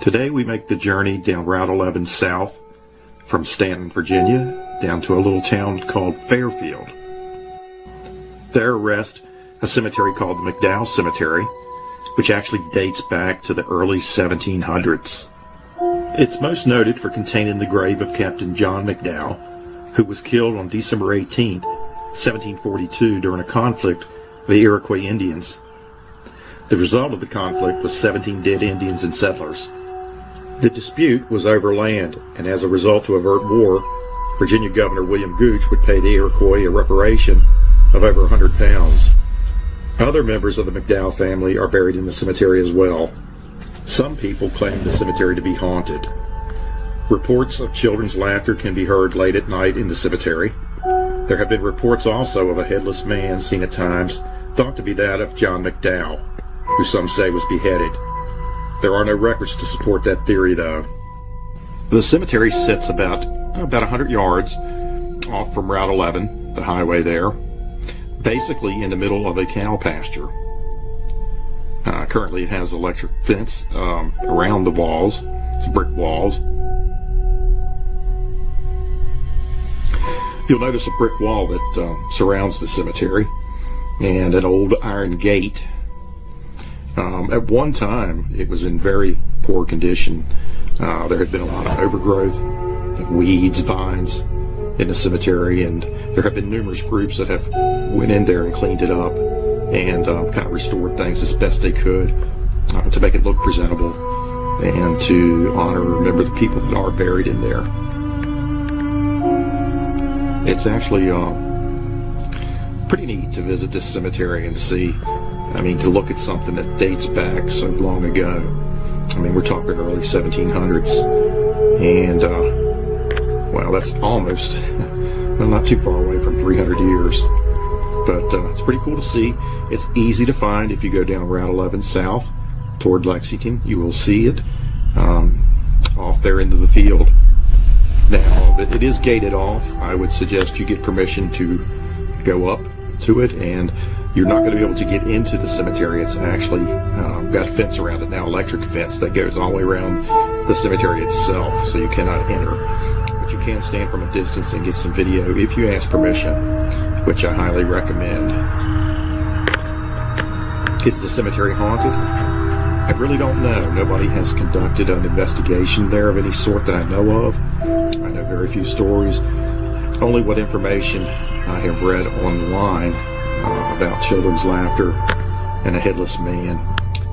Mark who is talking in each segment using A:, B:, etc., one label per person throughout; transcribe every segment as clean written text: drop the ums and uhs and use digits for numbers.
A: Today we make the journey down Route 11 south from Stanton, Virginia, down to a little town called Fairfield. There rests a cemetery called the Mcdowell Cemetery, which actually dates back to the early 1700s. It's most noted for containing the grave of Captain John Mcdowell, who was killed on December 18, 1742 during a conflict with the Iroquois Indians. The result of the conflict was 17 dead Indians and settlers. The dispute was over land, and as a result, to avert war, Virginia Governor William Gooch would pay the Iroquois a reparation of over £100. Other members of the Mcdowell family are buried in the cemetery as well. Some people claim the cemetery to be haunted. Reports of children's laughter can be heard late at night in the cemetery. There have been reports also of a headless man seen at times, thought to be that of John Mcdowell, who some say was beheaded. There are no records to support that theory, though. The cemetery sits about 100 yards off from Route 11, the highway there, basically in the middle of a cow pasture. Currently it has electric fence around the walls. It's brick walls. You'll notice a brick wall that surrounds the cemetery and an old iron gate. At one time, it was in very poor condition. There had been a lot of overgrowth, weeds, vines in the cemetery, and there have been numerous groups that have went in there and cleaned it up and kind of restored things as best they could to make it look presentable and to honor and remember the people that are buried in there. It's actually pretty neat to visit this cemetery and see. To look at something that dates back so long ago. We're talking early 1700s. And, that's almost, not too far away from 300 years. But it's pretty cool to see. It's easy to find if you go down Route 11 south toward Lexington. You will see it off there into the field. Now, it is gated off. I would suggest you get permission to go up to it, and you're not going to be able to get into the cemetery. It's actually got a fence around it now, electric fence that goes all the way around the cemetery itself, so you cannot enter. But you can stand from a distance and get some video if you ask permission, which I highly recommend. Is the cemetery haunted? I really don't know. Nobody has conducted an investigation there of any sort that I know of. I know very few stories. Only what information I have read online about children's laughter and a headless man,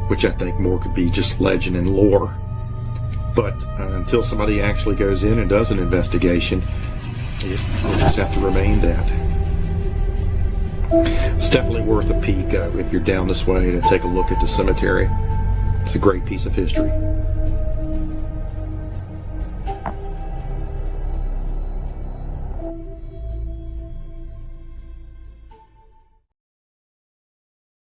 A: which I think more could be just legend and lore. But until somebody actually goes in and does an investigation, you'll just have to remain that. It's definitely worth a peek if you're down this way to take a look at the cemetery. It's a great piece of history.